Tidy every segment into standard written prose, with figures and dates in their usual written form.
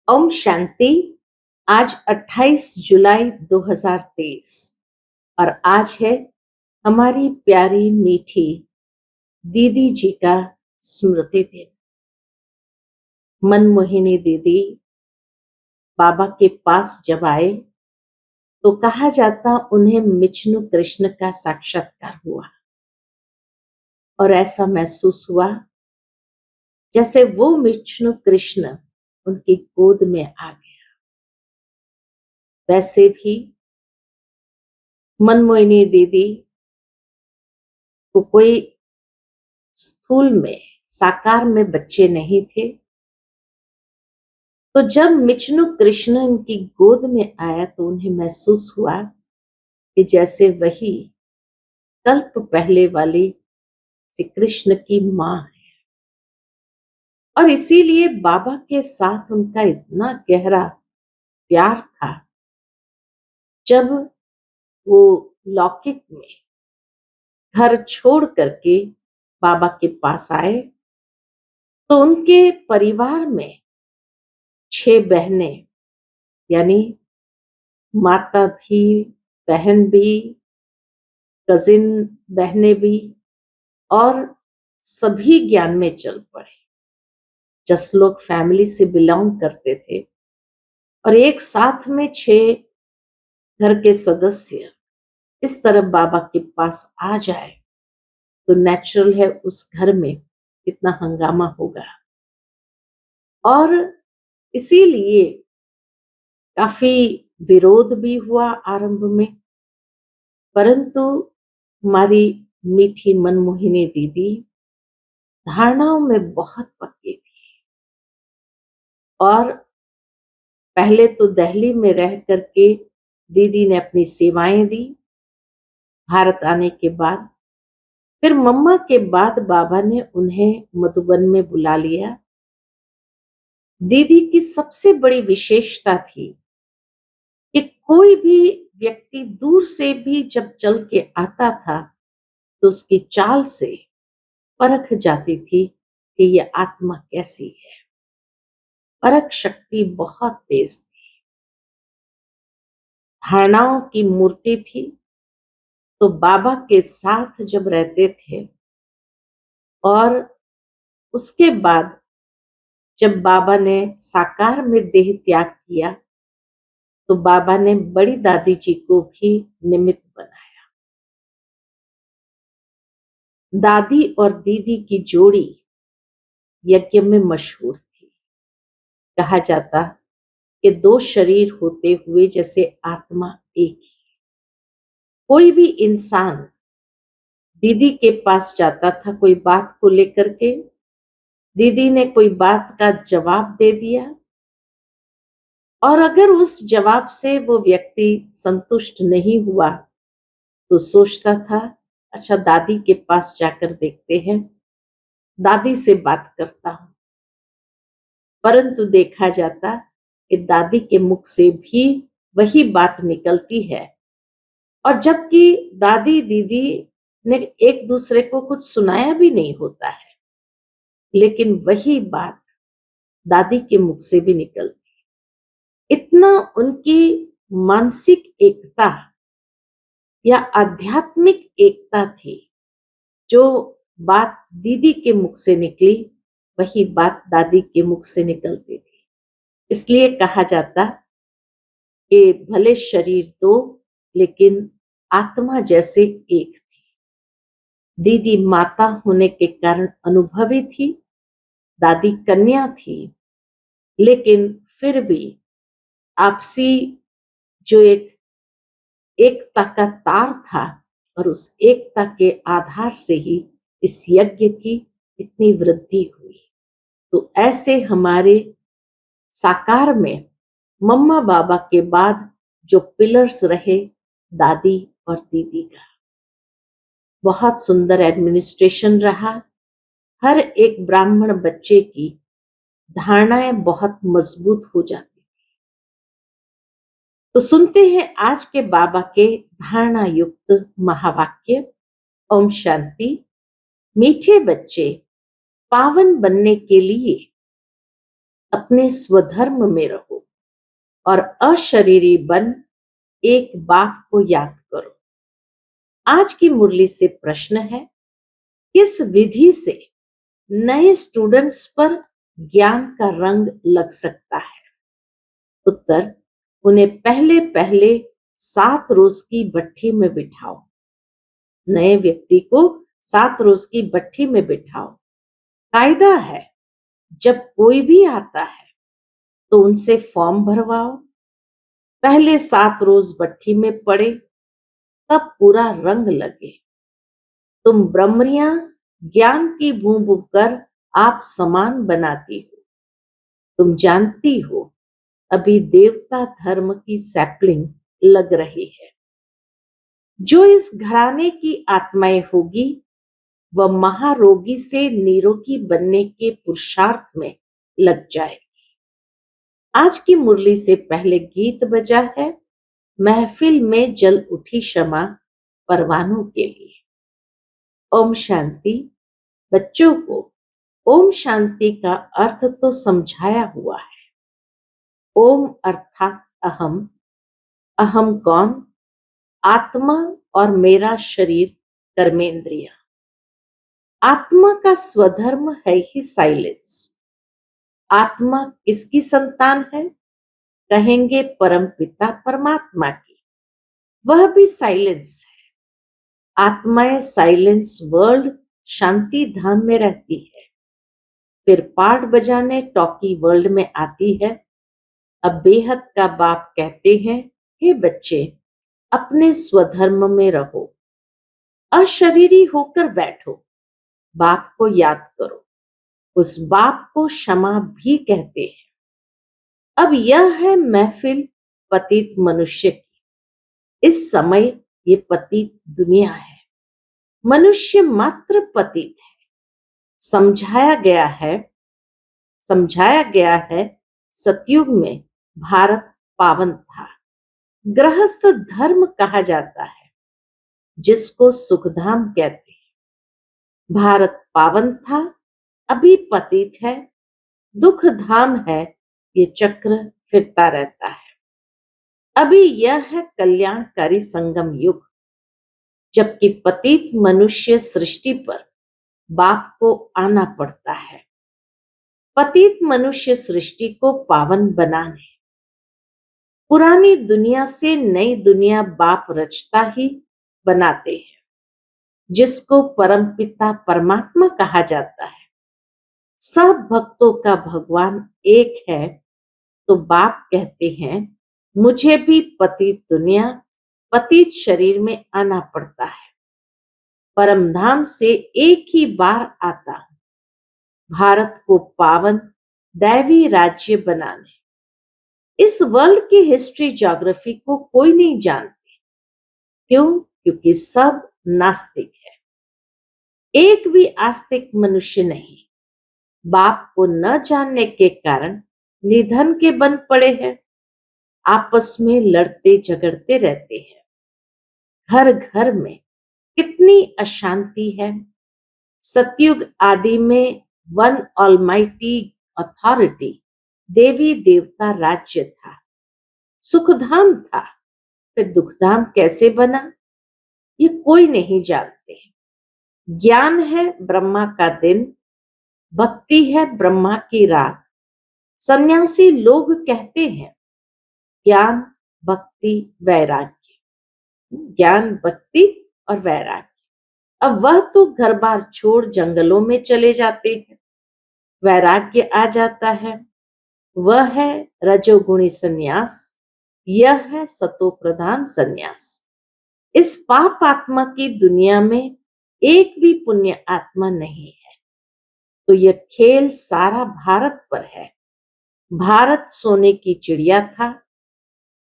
ओम शांति। आज 28 जुलाई 2023 और आज है हमारी प्यारी मीठी दीदी जी का स्मृति दिन। मनमोहिनी दीदी बाबा के पास जब आए तो कहा जाता उन्हें विष्णु कृष्ण का साक्षात्कार हुआ और ऐसा महसूस हुआ जैसे वो विष्णु कृष्ण उनकी गोद में आ गया। वैसे भी मनमोहिनी दीदी को कोई स्थूल में साकार में बच्चे नहीं थे, तो जब विष्णु कृष्ण इनकी गोद में आया तो उन्हें महसूस हुआ कि जैसे वही कल्प पहले वाली श्री कृष्ण की मां है। और इसीलिए बाबा के साथ उनका इतना गहरा प्यार था। जब वो लौकिक में घर छोड़ करके बाबा के पास आए तो उनके परिवार में 6 बहनें, यानी माता भी, बहन भी, कजिन बहनें भी, और सभी ज्ञान में चल पड़े। 10 लोग फैमिली से बिलोंग करते थे और एक साथ में 6 घर के सदस्य इस तरह बाबा के पास आ जाए तो नेचुरल है उस घर में कितना हंगामा होगा। और इसीलिए काफी विरोध भी हुआ आरंभ में, परंतु हमारी मीठी मनमोहिनी दीदी धारणाओं में बहुत पक्की थी और पहले तो दिल्ली में रह करके दीदी ने अपनी सेवाएं दी। भारत आने के बाद फिर मम्मा के बाद बाबा ने उन्हें मधुबन में बुला लिया। दीदी की सबसे बड़ी विशेषता थी कि कोई भी व्यक्ति दूर से भी जब चल के आता था तो उसकी चाल से परख जाती थी कि यह आत्मा कैसी है। परख शक्ति बहुत तेज थी। धारणाओं की मूर्ति थी। तो बाबा के साथ जब रहते थे और उसके बाद जब बाबा ने साकार में देह त्याग किया तो बाबा ने बड़ी दादी जी को भी निमित्त बनाया। दादी और दीदी की जोड़ी यज्ञ में मशहूर थी। कहा जाता कि 2 शरीर होते हुए जैसे आत्मा एक ही। कोई भी इंसान दीदी के पास जाता था कोई बात को लेकर के, दीदी ने कोई बात का जवाब दे दिया और अगर उस जवाब से वो व्यक्ति संतुष्ट नहीं हुआ तो सोचता था अच्छा दादी के पास जाकर देखते हैं, दादी से बात करता हूं। परंतु देखा जाता कि दादी के मुख से भी वही बात निकलती है और जबकि दादी दीदी ने एक दूसरे को कुछ सुनाया भी नहीं होता है, लेकिन वही बात दादी के मुख से भी निकलती। इतना उनकी मानसिक एकता या आध्यात्मिक एकता थी। जो बात दीदी के मुख से निकली वही बात दादी के मुख से निकलती थी। इसलिए कहा जाता कि भले शरीर 2 लेकिन आत्मा जैसे एक थी। दीदी माता होने के कारण अनुभवी थी, दादी कन्या थी, लेकिन फिर भी आपसी जो एकता का तार था और उस एकता के आधार से ही इस यज्ञ की इतनी वृद्धि हुई। तो ऐसे हमारे साकार में मम्मा बाबा के बाद जो पिलर्स रहे दादी और दीदी का, बहुत सुंदर एडमिनिस्ट्रेशन रहा। हर एक ब्राह्मण बच्चे की धारणाएं बहुत मजबूत हो जाती। तो सुनते हैं आज के बाबा के धारणा युक्त महावाक्य। ओम शांति। मीठे बच्चे पावन बनने के लिए अपने स्वधर्म में रहो और अशरीरी बन एक बाप को याद करो। आज की मुरली से प्रश्न है, किस विधि से नए स्टूडेंट्स पर ज्ञान का रंग लग सकता है? उत्तर, उन्हें पहले पहले 7 रोज की भट्ठी में बिठाओ। नए व्यक्ति को 7 रोज की भट्ठी में बिठाओ। कायदा है, जब कोई भी आता है तो उनसे फॉर्म भरवाओ। पहले 7 रोज भट्ठी में पड़े, तब पूरा रंग लगे। तुम ब्रह्मरियां ज्ञान की बूं बूं कर आप समान बनाती हो। तुम जानती हो, अभी देवता धर्म की सैपलिंग लग रही है। जो इस घराने की आत्माएं होगी, वह महारोगी से निरोगी बनने के पुरुषार्थ में लग जाएगी। आज की मुरली से पहले गीत बजा है, महफिल में जल उठी शमा परवानों के लिए। ओम शांति। बच्चों को ओम शांति का अर्थ तो समझाया हुआ है। ओम अर्थात अहम। अहम कौन? आत्मा और मेरा शरीर, कर्मेंद्रिया। आत्मा का स्वधर्म है ही साइलेंस। आत्मा किसकी संतान है? कहेंगे परमपिता परमात्मा की। वह भी साइलेंस है। आत्माएं साइलेंस वर्ल्ड शांति धाम में रहती है, फिर पाठ बजाने टॉकी वर्ल्ड में आती है। अब बेहद का बाप कहते हैं, हे बच्चे, अपने स्वधर्म में रहो, अशरीरी होकर बैठो, बाप को याद करो। उस बाप को क्षमा भी कहते हैं। अब यह है महफिल पतित मनुष्य की। इस समय ये पतित दुनिया है। मनुष्य मात्र पतित है। समझाया गया है सतयुग में भारत पावन था। गृहस्थ धर्म कहा जाता है, जिसको सुखधाम कहते हैं। भारत पावन था, अभी पतित है, दुख धाम है, ये चक्र फिरता रहता है। अभी यह है कल्याणकारी संगम युग, जबकि पतित मनुष्य सृष्टि पर बाप को आना पड़ता है। पतित मनुष्य सृष्टि को पावन बनाने, पुरानी दुनिया से नई दुनिया बाप रचता ही बनाते हैं, जिसको परमपिता परमात्मा कहा जाता है। सब भक्तों का भगवान एक है, तो बाप कहते हैं, मुझे भी पतित दुनिया, पतित शरीर में आना पड़ता है। परमधाम से एक ही बार आता हूं, भारत को पावन दैवी राज्य बनाने। इस वर्ल्ड की हिस्ट्री ज्योग्राफी को कोई नहीं जानते। क्यों? क्योंकि सब नास्तिक है। एक भी आस्तिक मनुष्य नहीं। बाप को न जानने के कारण निधन के बन पड़े हैं, आपस में लड़ते झगड़ते रहते हैं। घर घर में कितनी अशांति है। सतयुग आदि में वन ऑलमाइटी अथॉरिटी, देवी देवता राज्य था, सुखधाम था। फिर दुखधाम कैसे बना, ये कोई नहीं जानते। ज्ञान है ब्रह्मा का दिन, भक्ति है ब्रह्मा की रात। सन्यासी लोग कहते हैं, ज्ञान भक्ति वैराग्य, ज्ञान भक्ति और वैराग्य। अब वह तो घर बार छोड़ जंगलों में चले जाते हैं, वैराग्य आ जाता है। वह है रजोगुणी सन्यास, यह है सतो प्रधान सन्यास। इस पाप आत्मा की दुनिया में एक भी पुण्य आत्मा नहीं है, तो यह खेल सारा भारत पर है। भारत सोने की चिड़िया था।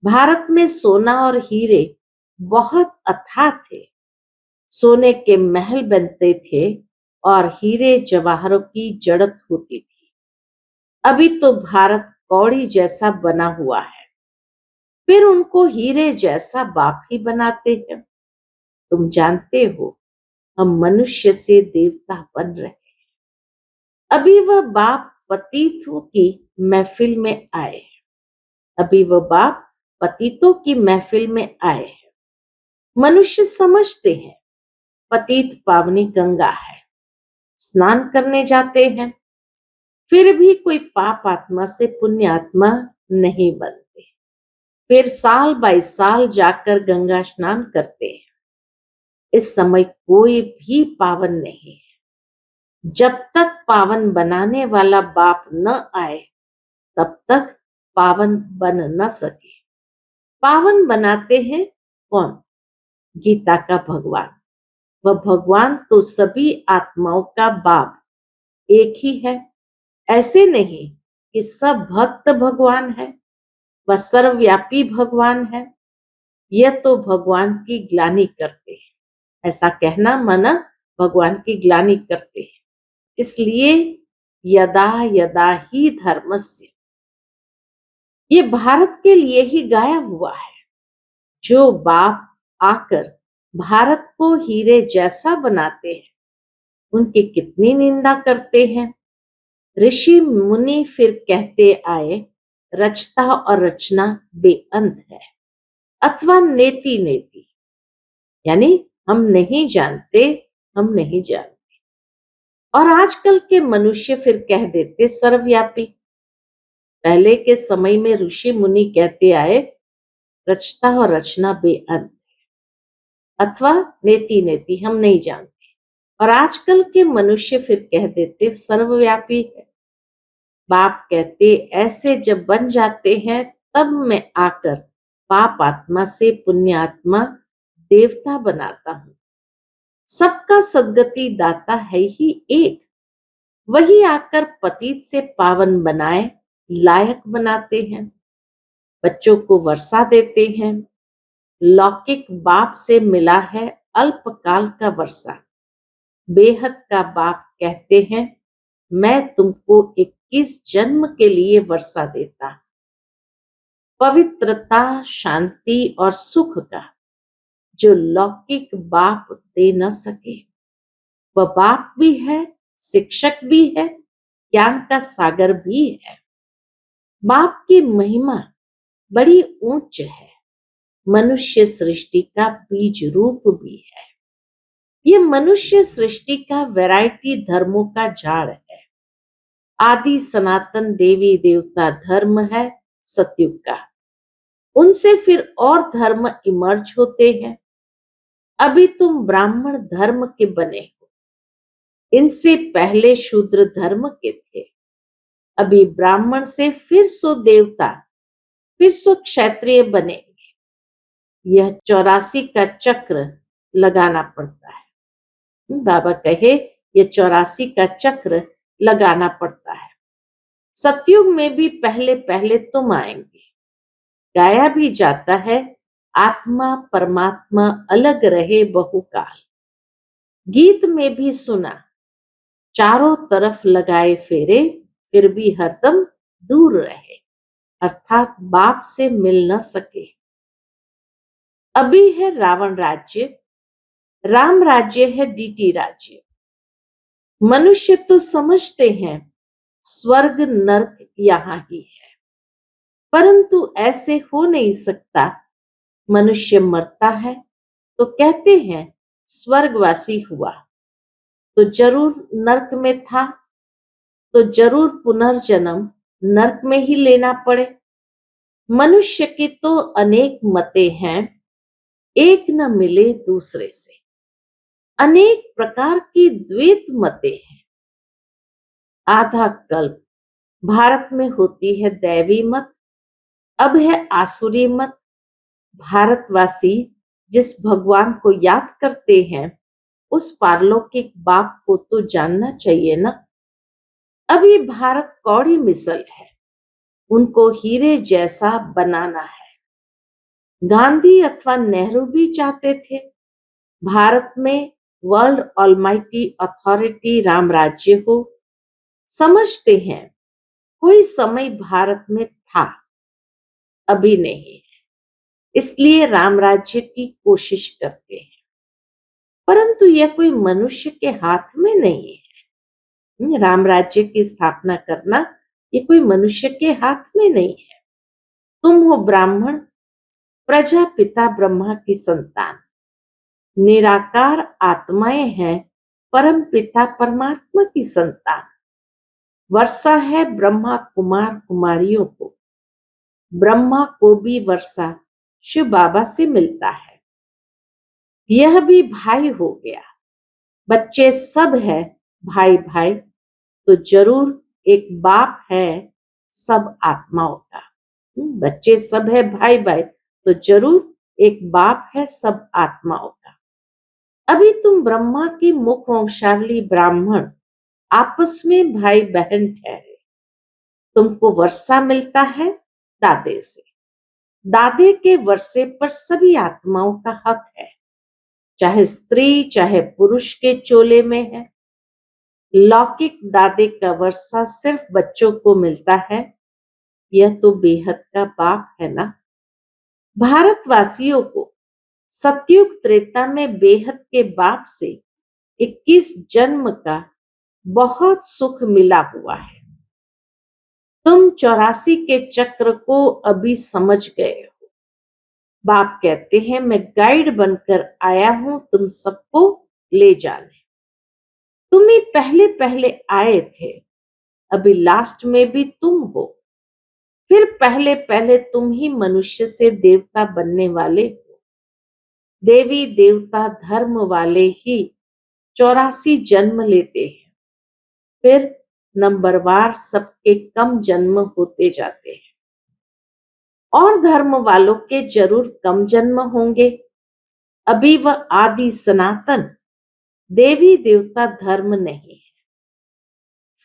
भारत में सोना और हीरे बहुत अथाह थे। सोने के महल बनते थे और हीरे जवाहरों की जड़त होती थी। अभी तो भारत कौड़ी जैसा बना हुआ है, फिर उनको हीरे जैसा बाप ही बनाते हैं। तुम जानते हो, हम मनुष्य से देवता बन रहे हैं। अभी वह बाप पतितों की महफिल में आए। अभी वो बाप पतितों की महफिल में आए। मनुष्य समझते हैं पतित पावनी गंगा है, स्नान करने जाते हैं, फिर भी कोई पाप आत्मा से पुण्य आत्मा नहीं बनते। फिर साल बाई साल जाकर गंगा स्नान करते हैं। इस समय कोई भी पावन नहीं है। जब तक पावन बनाने वाला बाप न आए तब तक पावन बन न सके। पावन बनाते हैं कौन? गीता का भगवान। वह भगवान तो सभी आत्माओं का बाप एक ही है। ऐसे नहीं कि सब भक्त भगवान है, वह सर्वव्यापी भगवान है। यह तो भगवान की ग्लानि करते हैं। ऐसा कहना माना भगवान की ग्लानि करते हैं। इसलिए यदा यदा ही धर्मस्य, ये भारत के लिए ही गाया हुआ है। जो बाप आकर भारत को हीरे जैसा बनाते हैं, उनकी कितनी निंदा करते हैं। ऋषि मुनि फिर कहते आए, रचता और रचना बेअंत है, अथवा नेति नेति, यानी हम नहीं जानते, हम नहीं जानते। और आजकल के मनुष्य फिर कह देते सर्वव्यापी। पहले के समय में ऋषि मुनि कहते आए, रचता और रचना बेअंत है, अथवा नेति नेति, हम नहीं जानते। और आजकल के मनुष्य फिर कह देते सर्वव्यापी है। बाप कहते ऐसे जब बन जाते हैं तब मैं आकर पाप आत्मा से पुण्य आत्मा देवता बनाता हूं। सबका सद्गति दाता है ही एक। वही आकर पतित से पावन बनाए लायक बनाते हैं। बच्चों को वर्षा देते हैं। लौकिक बाप से मिला है अल्पकाल का वर्षा। बेहद का बाप कहते हैं, मैं तुमको 21 जन्म के लिए वर्षा देता। पवित्रता, शांति और सुख का जो लौकिक बाप दे न सके। वह बाप भी है, शिक्षक भी है, ज्ञान का सागर भी है। बाप की महिमा बड़ी ऊंच है। मनुष्य सृष्टि का बीज रूप भी है। ये मनुष्य सृष्टि का वैरायटी धर्मों का झाड़ है। आदि सनातन देवी देवता धर्म है सतयुग का। उनसे फिर और धर्म इमर्ज होते हैं। अभी तुम ब्राह्मण धर्म के बने हो, इनसे पहले शूद्र धर्म के थे। अभी ब्राह्मण से फिर सो देवता, फिर सो क्षत्रिय बनेंगे। यह 84 का चक्र लगाना पड़ता है। बाबा कहे ये 84 का चक्र लगाना पड़ता है। सतयुग में भी पहले पहले तुम आएंगे। गाया भी जाता है, आत्मा परमात्मा अलग रहे बहुकाल। गीत में भी सुना, चारों तरफ लगाए फेरे, फिर भी हरदम दूर रहे, अर्थात बाप से मिल न सके। अभी है रावण राज्य, राम राज्य है डीटी राज्य। मनुष्य तो समझते हैं स्वर्ग नरक यहाँ ही है, परंतु ऐसे हो नहीं सकता। मनुष्य मरता है तो कहते हैं स्वर्गवासी हुआ, तो जरूर नरक में था, तो जरूर पुनर्जन्म नरक में ही लेना पड़े। मनुष्य की तो अनेक मतें हैं, एक न मिले दूसरे से। अनेक प्रकार की द्वैत मतें हैं। आधा कल्प भारत में होती है दैवी मत, अब है आसुरी मत। भारतवासी जिस भगवान को याद करते हैं, उस पारलौकिक बाप को तो जानना चाहिए ना। अभी भारत कौड़ी मिसल है, उनको हीरे जैसा बनाना है। गांधी अथवा नेहरू भी चाहते थे भारत में वर्ल्ड ऑलमाइटी अथॉरिटी राम राज्य हो। समझते हैं कोई समय भारत में था, अभी नहीं है, इसलिए राम राज्य की कोशिश करते हैं। परंतु यह कोई मनुष्य के हाथ में नहीं है। राम राज्य की स्थापना करना ये कोई मनुष्य के हाथ में नहीं है। तुम हो ब्राह्मण, प्रजापिता ब्रह्मा की संतान, निराकार आत्माएं हैं, परम पिता परमात्मा की संतान। वर्षा है ब्रह्मा कुमार कुमारियों को, ब्रह्मा को भी वर्षा शिव बाबा से मिलता है। यह भी भाई हो गया, बच्चे सब है भाई भाई, तो जरूर एक बाप है सब आत्माओं का। बच्चे सब है भाई भाई, तो जरूर एक बाप है सब आत्माओं का। अभी तुम ब्रह्मा की मुख वंशावली ब्राह्मण आपस में भाई बहन ठहरे। तुमको वर्षा मिलता है दादे से, दादे के वर्षे पर सभी आत्माओं का हक है, चाहे स्त्री चाहे पुरुष के चोले में है। लौकिक दादे का वर्षा सिर्फ बच्चों को मिलता है, यह तो बेहद का बाप है ना। भारतवासियों को सतयुग त्रेता में बेहद के बाप से 21 जन्म का बहुत सुख मिला हुआ है। तुम 84 के चक्र को अभी समझ गए हो। बाप कहते हैं मैं गाइड बनकर आया हूं तुम सबको ले जाने। तुम ही पहले पहले आए थे, अभी लास्ट में भी तुम हो। फिर पहले पहले तुम ही मनुष्य से देवता बनने वाले हो। देवी देवता धर्म वाले ही 84 जन्म लेते हैं, फिर नंबरवार सबके कम जन्म होते जाते हैं। और धर्म वालों के जरूर कम जन्म होंगे। अभी वह आदि सनातन देवी देवता धर्म नहीं है,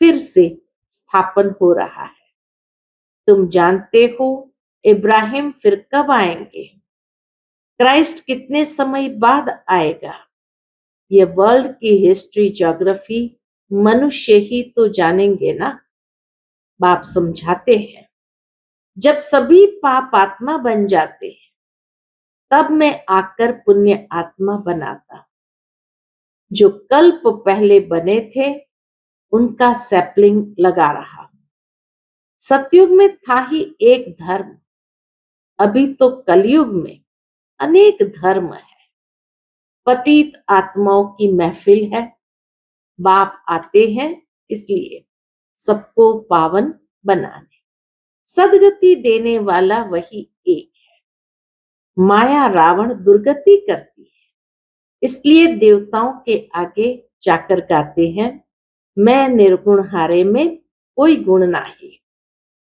फिर से स्थापन हो रहा है। तुम जानते हो इब्राहिम फिर कब आएंगे, क्राइस्ट कितने समय बाद आएगा। ये वर्ल्ड की हिस्ट्री ज्योग्राफी मनुष्य ही तो जानेंगे ना। बाप समझाते हैं जब सभी पाप आत्मा बन जाते हैं तब मैं आकर पुण्य आत्मा बनाता। जो कल्प पहले बने थे उनका सैपलिंग लगा रहा। सतयुग में था ही एक धर्म, अभी तो कलयुग में अनेक धर्म है। पतित आत्माओं की महफिल है, बाप आते हैं इसलिए सबको पावन बनाने। सदगति देने वाला वही एक है। माया रावण दुर्गति करती है, इसलिए देवताओं के आगे जाकर गाते हैं मैं निर्गुण हारे में कोई गुण नहीं।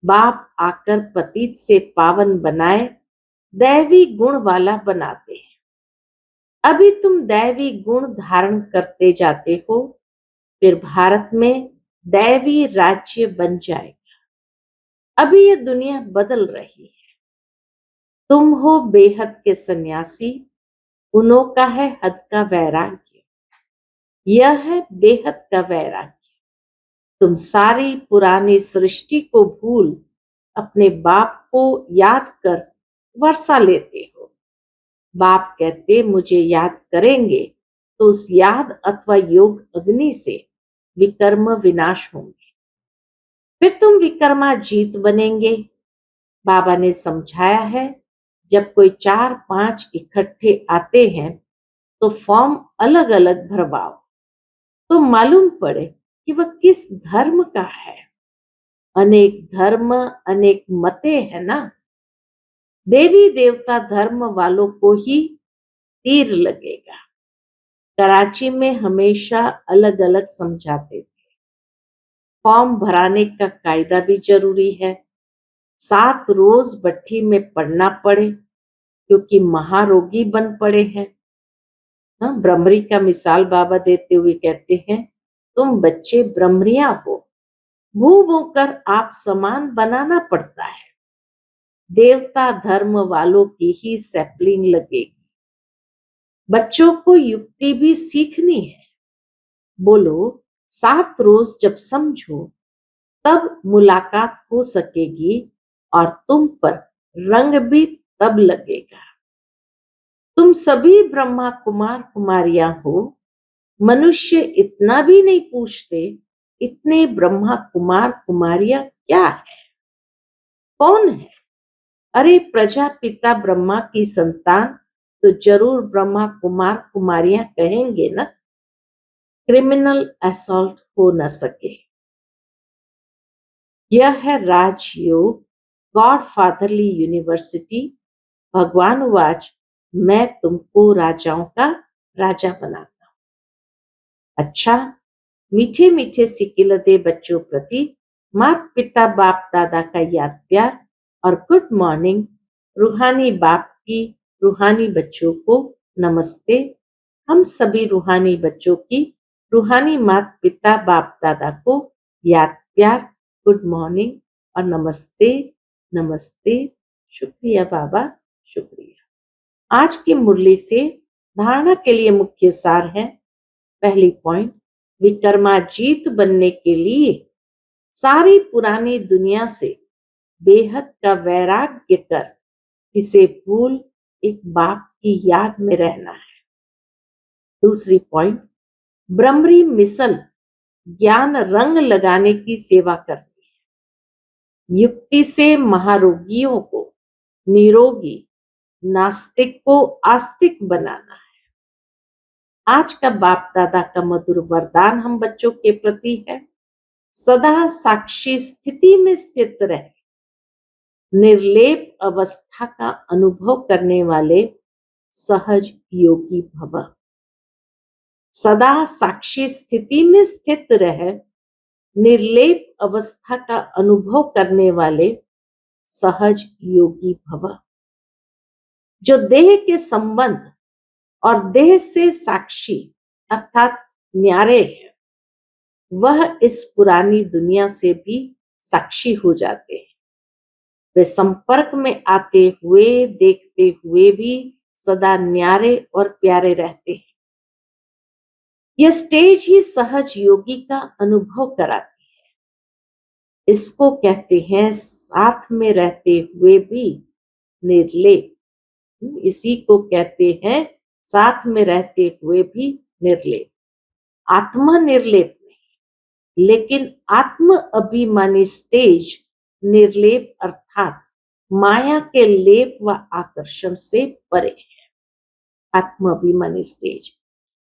बाप आकर पतित से पावन बनाए, दैवी गुण वाला बनाते हैं। अभी तुम दैवी गुण धारण करते जाते हो, फिर भारत में दैवी राज्य बन जाएगा। अभी ये दुनिया बदल रही है। तुम हो बेहद के सन्यासी, उन्हों का है हद का वैराग्य। यह है बेहद का वैराग्य। तुम सारी पुरानी सृष्टि को भूल अपने बाप को याद कर वर्षा लेते हो। बाप कहते मुझे याद करेंगे तो उस याद अथवा योग अग्नि से विकर्म विनाश होंगे, फिर तुम विकर्मा जीत बनेंगे। बाबा ने समझाया है जब कोई 4-5 इकट्ठे आते हैं तो फॉर्म अलग अलग भरवाओ तो मालूम पड़े कि वह किस धर्म का है। अनेक धर्म अनेक मते है ना। देवी देवता धर्म वालों को ही तीर लगेगा। कराची में हमेशा अलग अलग समझाते थे। फॉर्म भराने का कायदा भी जरूरी है। 7 रोज भट्टी में पड़ना पड़े क्योंकि महारोगी बन पड़े हैं। ब्रह्मरी का मिसाल बाबा देते हुए कहते हैं तुम बच्चे ब्रह्मरिया हो, भू भू कर आप समान बनाना पड़ता है। देवता धर्म वालों की ही सैपलिंग लगेगी। बच्चों को युक्ति भी सीखनी है। बोलो 7 रोज जब समझो तब मुलाकात हो सकेगी और तुम पर रंग भी तब लगेगा। तुम सभी ब्रह्मा कुमार कुमारियां हो। मनुष्य इतना भी नहीं पूछते इतने ब्रह्मा कुमार कुमारियां क्या है, कौन है? अरे प्रजापिता ब्रह्मा की संतान तो जरूर ब्रह्मा कुमार कुमारियां कहेंगे ना। क्रिमिनल असॉल्ट हो न सके। यह है राजयोग, गॉड फादरली यूनिवर्सिटी। भगवान वाच, मैं तुमको राजाओं का राजा बनाता हूं। अच्छा, मीठे मीठे सिकिलते बच्चों प्रति माता पिता बाप दादा का याद प्यार और गुड मॉर्निंग। रूहानी बाप की रूहानी बच्चों को नमस्ते। हम सभी रूहानी बच्चों की रूहानी माता पिता बाप दादा को याद प्यार, गुड मॉर्निंग और नमस्ते। नमस्ते। शुक्रिया बाबा, शुक्रिया। आज की मुरली से धारणा के लिए मुख्य सार है। पहली पॉइंट, विक्रमाजीत बनने के लिए सारी पुरानी दुनिया से बेहद का वैराग्य कर इसे भूल एक बाप की याद में रहना है। दूसरी पॉइंट, ब्रह्मरी मिसल ज्ञान रंग लगाने की सेवा करती है। युक्ति से महारोगियों को निरोगी, नास्तिक को आस्तिक बनाना है। आज का बाप दादा का मधुर वरदान हम बच्चों के प्रति है, सदा साक्षी स्थिति में स्थित रहे, निर्लेप अवस्था का अनुभव करने वाले सहज योगी भव। सदा साक्षी स्थिति में स्थित रहे, निर्लेप अवस्था का अनुभव करने वाले सहज योगी भव। जो देह के संबंध और देह से साक्षी अर्थात न्यारे है, वह इस पुरानी दुनिया से भी साक्षी हो जाते हैं। वे संपर्क में आते हुए देखते हुए भी सदा न्यारे और प्यारे रहते हैं। यह स्टेज ही सहज योगी का अनुभव कराती है। इसको कहते हैं साथ में रहते हुए भी निर्लेप। इसी को कहते हैं साथ में रहते हुए भी निर्लेप। आत्मा निर्लेप नहीं, लेकिन आत्म अभिमानी स्टेज निर्लेप अर्थात माया के लेप व आकर्षण से परे है। आत्म अभिमानी स्टेज,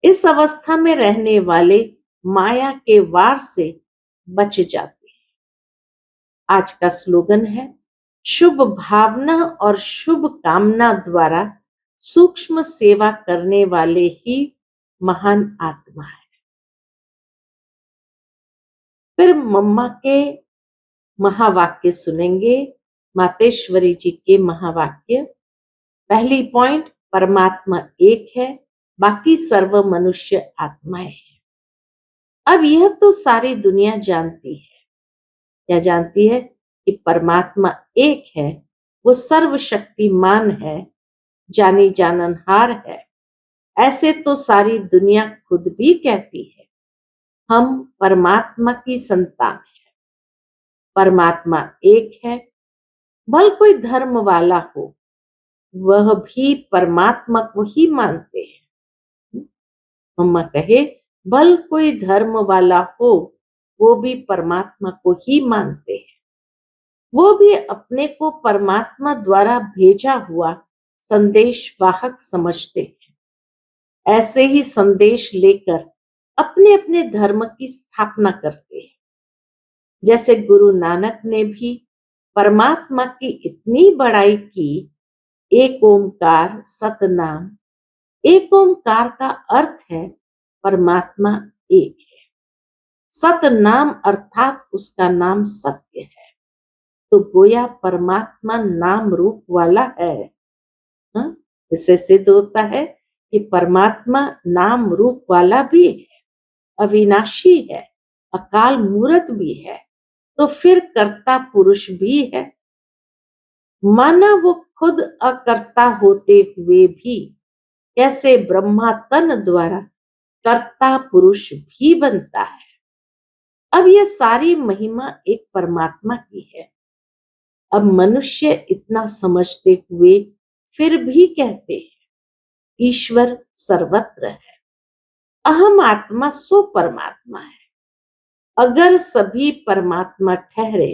इस अवस्था में रहने वाले माया के वार से बच जाते हैं। आज का स्लोगन है, शुभ भावना और शुभ कामना द्वारा सूक्ष्म सेवा करने वाले ही महान आत्मा है। फिर मम्मा के महावाक्य सुनेंगे, मातेश्वरी जी के महावाक्य। पहली पॉइंट, परमात्मा एक है, बाकी सर्व मनुष्य आत्माएं हैं। अब यह तो सारी दुनिया जानती है। क्या जानती है? कि परमात्मा एक है, वो सर्वशक्तिमान है, जानी जाननहार है। ऐसे तो सारी दुनिया खुद भी कहती है। हम परमात्मा की संतान हैं। परमात्मा एक है। भल कोई धर्म वाला हो, वह भी परमात्मा को ही मानते हैं। मम्मा कहे, भल कोई धर्म वाला हो, वो भी परमात्मा को ही मानते हैं। वो भी अपने को परमात्मा द्वारा भेजा हुआ संदेश वाहक समझते हैं। ऐसे ही संदेश लेकर अपने अपने धर्म की स्थापना करते हैं। जैसे गुरु नानक ने भी परमात्मा की इतनी बड़ाई की, एक ओंकार सतनाम। एक ओंकार का अर्थ है परमात्मा एक है। सतनाम अर्थात उसका नाम सत्य है। तो गोया परमात्मा नाम रूप वाला है। इससे सिद्ध होता है कि परमात्मा नाम रूप वाला भी है, अविनाशी है, अकाल मूर्त भी है, तो फिर कर्ता पुरुष भी है। माना वो खुद अकर्ता होते हुए भी कैसे ब्रह्मा तन द्वारा कर्ता पुरुष भी बनता है। अब यह सारी महिमा एक परमात्मा की है। अब मनुष्य इतना समझते हुए फिर भी कहते हैं ईश्वर सर्वत्र है, अहम आत्मा सो परमात्मा है। अगर सभी परमात्मा ठहरे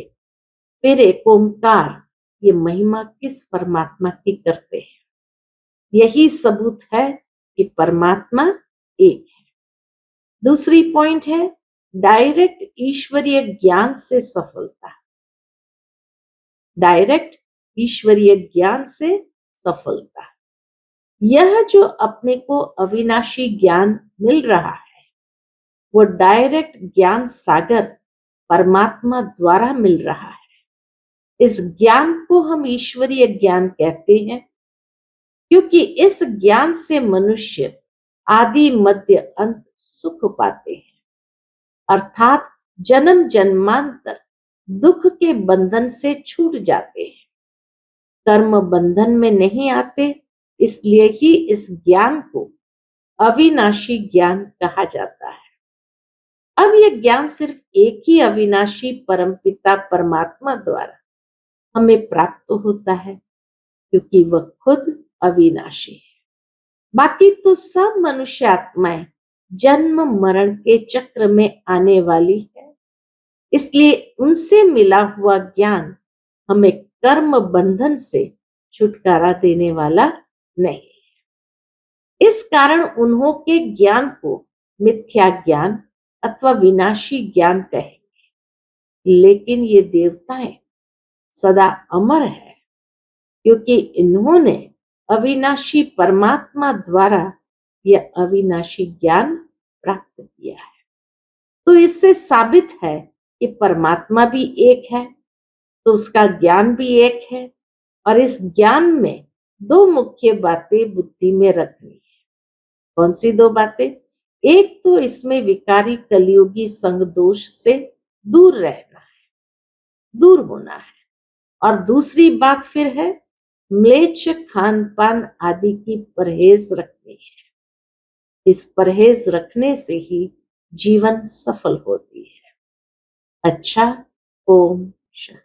फिर एक ओंकार ये महिमा किस परमात्मा की करते हैं। यही सबूत है कि परमात्मा एक है। दूसरी पॉइंट है डायरेक्ट ईश्वरीय ज्ञान से सफलता। डायरेक्ट ईश्वरीय ज्ञान से सफलता, यह जो अपने को अविनाशी ज्ञान मिल रहा है वो डायरेक्ट ज्ञान सागर परमात्मा द्वारा मिल रहा है। इस ज्ञान को हम ईश्वरीय ज्ञान कहते हैं क्योंकि इस ज्ञान से मनुष्य आदि मध्य अंत सुख पाते हैं, अर्थात जन्म जन्मांतर दुख के बंधन से छूट जाते हैं, कर्म बंधन में नहीं आते। इसलिए ही इस ज्ञान को अविनाशी ज्ञान कहा जाता है। अब यह ज्ञान सिर्फ एक ही अविनाशी परमपिता परमात्मा द्वारा हमें प्राप्त होता है क्योंकि वह खुद अविनाशी है। बाकी तो सब मनुष्य आत्माएं जन्म मरण के चक्र में आने वाली है, इसलिए उनसे मिला हुआ ज्ञान हमें कर्म बंधन से छुटकारा देने वाला नहीं है। इस कारण उन्हों के ज्ञान को मिथ्या ज्ञान अथवा विनाशी ज्ञान कहेंगे। लेकिन ये देवताएं सदा अमर है क्योंकि इन्होंने अविनाशी परमात्मा द्वारा यह अविनाशी ज्ञान प्राप्त किया है। तो इससे साबित है कि परमात्मा भी एक है तो उसका ज्ञान भी एक है, और इस ज्ञान में दो मुख्य बातें बुद्धि में रखनी है। कौन सी दो बातें? एक तो इसमें विकारी कलियुगी संग दोष से दूर रहना है, दूर होना है, और दूसरी बात फिर है म्लेच्छ खान पान आदि की परहेज रखनी है। इस परहेज रखने से ही जीवन सफल होती है। अच्छा, ओम शांति।